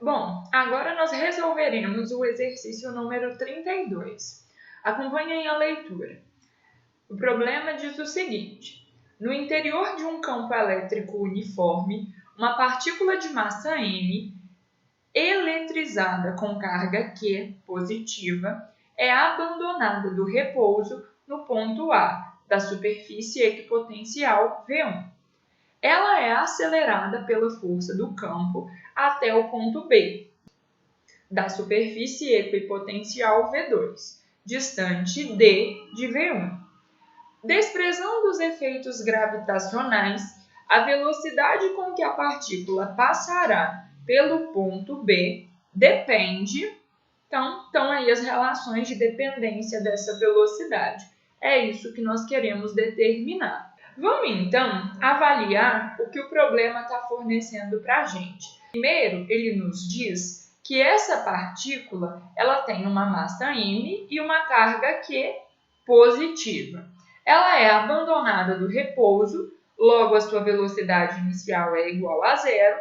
Bom, agora nós resolveremos o exercício número 32. Acompanhem a leitura. O problema diz o seguinte: no interior de um campo elétrico uniforme, uma partícula de massa m, eletrizada com carga Q positiva, é abandonada do repouso no ponto A da superfície equipotencial V1. Ela é acelerada pela força do campo até o ponto B da superfície equipotencial V2, distante D de V1. Desprezando os efeitos gravitacionais, a velocidade com que a partícula passará pelo ponto B depende. Então, estão aí as relações de dependência dessa velocidade. É isso que nós queremos determinar. Vamos, então, avaliar o que o problema está fornecendo para a gente. Primeiro, ele nos diz que essa partícula ela tem uma massa m e uma carga Q positiva. Ela é abandonada do repouso, logo a sua velocidade inicial é igual a zero,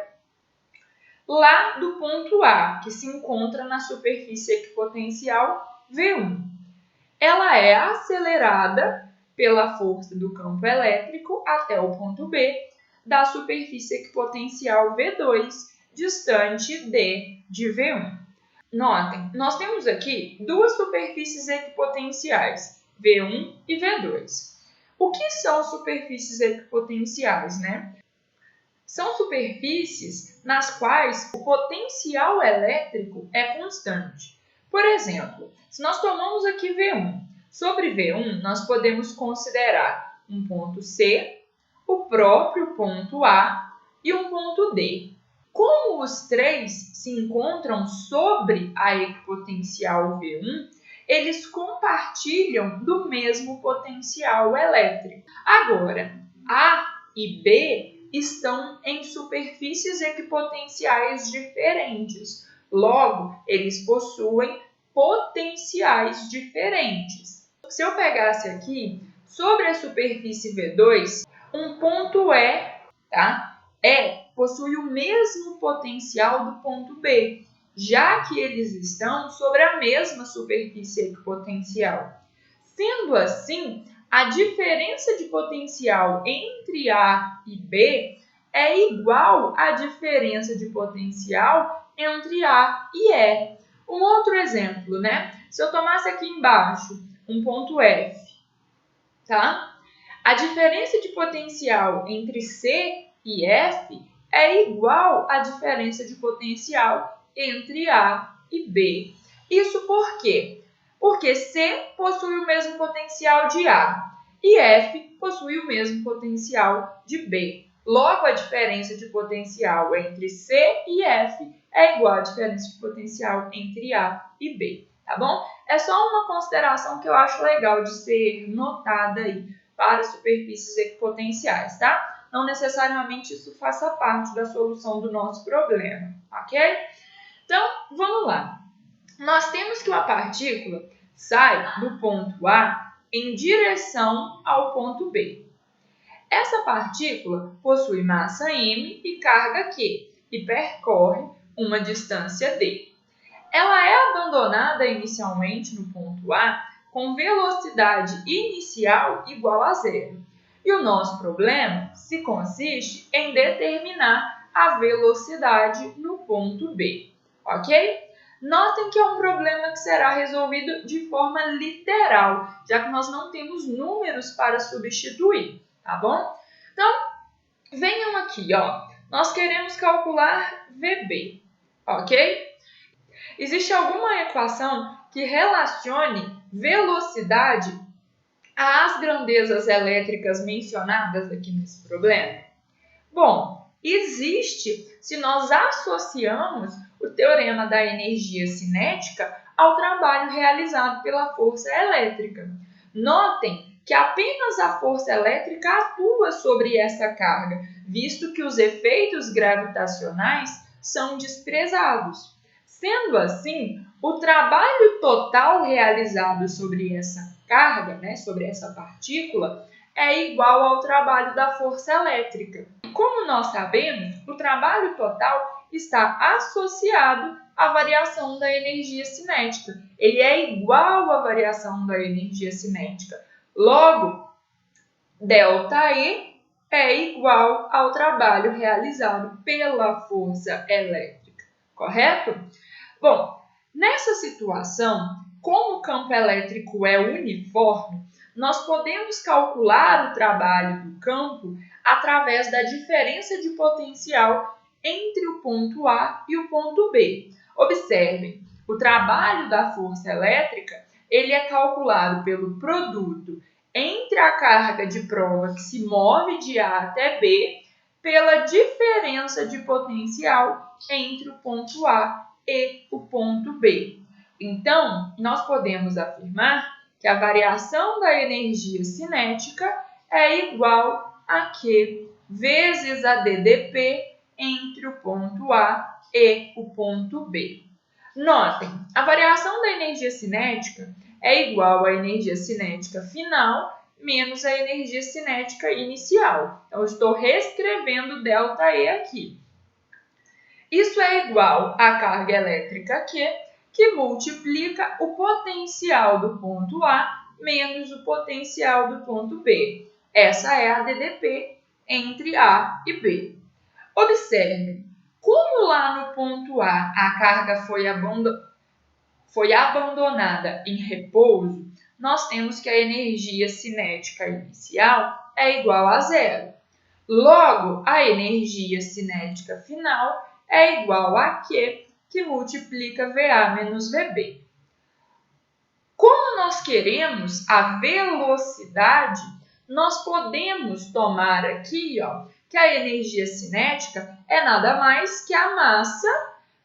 lá do ponto A, que se encontra na superfície equipotencial V1. Ela é acelerada pela força do campo elétrico até o ponto B da superfície equipotencial V2, distante D de V1. Notem, nós temos aqui duas superfícies equipotenciais, V1 e V2. O que são superfícies equipotenciais, né? São superfícies nas quais o potencial elétrico é constante. Por exemplo, se nós tomamos aqui V1, sobre V1 nós podemos considerar um ponto C, o próprio ponto A e um ponto D. Como os três se encontram sobre a equipotencial V1, eles compartilham do mesmo potencial elétrico. Agora, A e B estão em superfícies equipotenciais diferentes. Logo, eles possuem potenciais diferentes. Se eu pegasse aqui, sobre a superfície V2, um ponto E, possui o mesmo potencial do ponto B, já que eles estão sobre a mesma superfície equipotencial. Sendo assim, a diferença de potencial entre A e B é igual à diferença de potencial entre A e E. Um outro exemplo, né? Se eu tomasse aqui embaixo um ponto F, tá? A diferença de potencial entre C e F é igual à diferença de potencial entre A e B. Isso por quê? Porque C possui o mesmo potencial de A e F possui o mesmo potencial de B. Logo, a diferença de potencial entre C e F é igual à diferença de potencial entre A e B, tá bom? É só uma consideração que eu acho legal de ser notada aí para superfícies equipotenciais, tá? Não necessariamente isso faça parte da solução do nosso problema, ok? Então, vamos lá. Nós temos que uma partícula sai do ponto A em direção ao ponto B. Essa partícula possui massa m e carga Q e percorre uma distância d. Ela é abandonada inicialmente no ponto A com velocidade inicial igual a zero. E o nosso problema se consiste em determinar a velocidade no ponto B, ok? Notem que é um problema que será resolvido de forma literal, já que nós não temos números para substituir, tá bom? Então, venham aqui, ó. Nós queremos calcular VB, ok? Existe alguma equação que relacione velocidade às grandezas elétricas mencionadas aqui nesse problema? Bom, existe se nós associamos o teorema da energia cinética ao trabalho realizado pela força elétrica. Notem que apenas a força elétrica atua sobre essa carga, visto que os efeitos gravitacionais são desprezados. Sendo assim, o trabalho total realizado sobre essa carga, sobre essa partícula, é igual ao trabalho da força elétrica. Como nós sabemos, o trabalho total está associado à variação da energia cinética. Ele é igual à variação da energia cinética. Logo, ΔE é igual ao trabalho realizado pela força elétrica, correto? Bom, nessa situação, como o campo elétrico é uniforme, nós podemos calcular o trabalho do campo através da diferença de potencial entre o ponto A e o ponto B. Observem, o trabalho da força elétrica ele é calculado pelo produto entre a carga de prova que se move de A até B pela diferença de potencial entre o ponto A e o ponto B. Então, nós podemos afirmar que a variação da energia cinética é igual a Q vezes a DDP entre o ponto A e o ponto B. Notem, a variação da energia cinética é igual à energia cinética final menos a energia cinética inicial. Então, eu estou reescrevendo ΔE aqui. Isso é igual à carga elétrica Q, que multiplica o potencial do ponto A menos o potencial do ponto B. Essa é a DDP entre A e B. Observe, como lá no ponto A a carga foi abandonada em repouso, nós temos que a energia cinética inicial é igual a zero. Logo, a energia cinética final é igual a Q, que multiplica VA menos VB. Como nós queremos a velocidade, nós podemos tomar aqui que a energia cinética é nada mais que a massa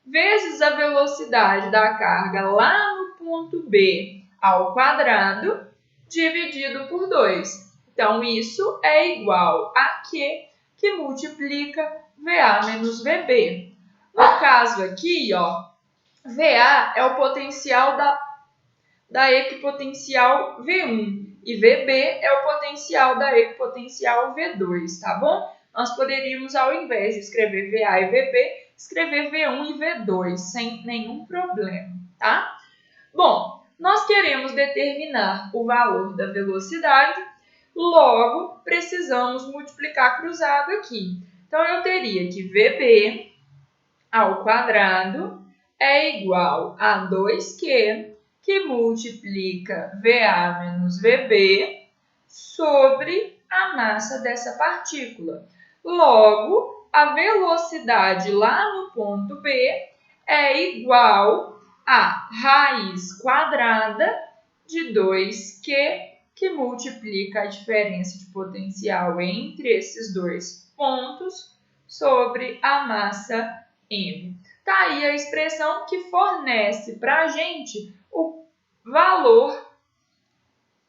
vezes a velocidade da carga lá no ponto B ao quadrado dividido por 2. Então, isso é igual a Q, que multiplica VA menos VB. No caso aqui, VA é o potencial da equipotencial V1 e VB é o potencial da equipotencial V2, tá bom? Nós poderíamos, ao invés de escrever VA e VB, escrever V1 e V2 sem nenhum problema, tá? Bom, nós queremos determinar o valor da velocidade, logo precisamos multiplicar cruzado aqui. Então, eu teria que VB ao quadrado é igual a 2Q, que multiplica VA menos VB sobre a massa dessa partícula. Logo, a velocidade lá no ponto B é igual a raiz quadrada de 2Q, que multiplica a diferença de potencial entre esses dois pontos sobre a massa M. Está aí a expressão que fornece para a gente o valor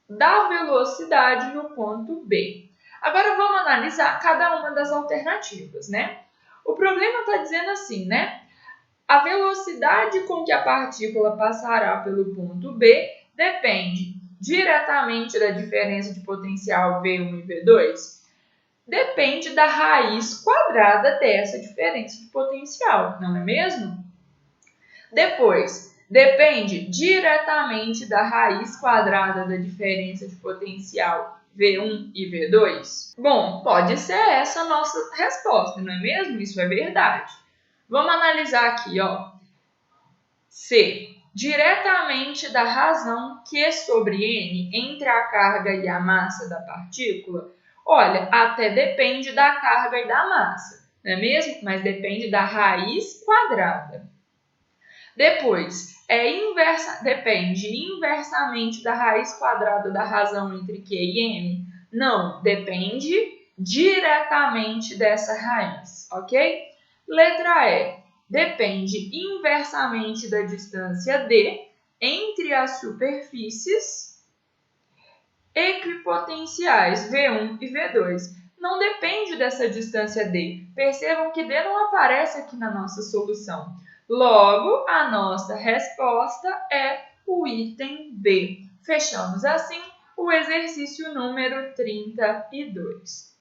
da velocidade no ponto B. Agora vamos analisar cada uma das alternativas, né? O problema está dizendo assim, né? A velocidade com que a partícula passará pelo ponto B depende diretamente da diferença de potencial V1 e V2? Depende da raiz quadrada dessa diferença de potencial, não é mesmo? Depois, depende diretamente da raiz quadrada da diferença de potencial V1 e V2? Bom, pode ser essa a nossa resposta, não é mesmo? Isso é verdade. Vamos analisar aqui, C. Diretamente da razão Q sobre N entre a carga e a massa da partícula? Olha, até depende da carga e da massa, não é mesmo? Mas depende da raiz quadrada. Depois, depende inversamente da raiz quadrada da razão entre Q e M? Não, depende diretamente dessa raiz, ok? Letra E. Depende inversamente da distância D entre as superfícies equipotenciais V1 e V2. Não depende dessa distância D. Percebam que D não aparece aqui na nossa solução. Logo, a nossa resposta é o item B. Fechamos assim o exercício número 32.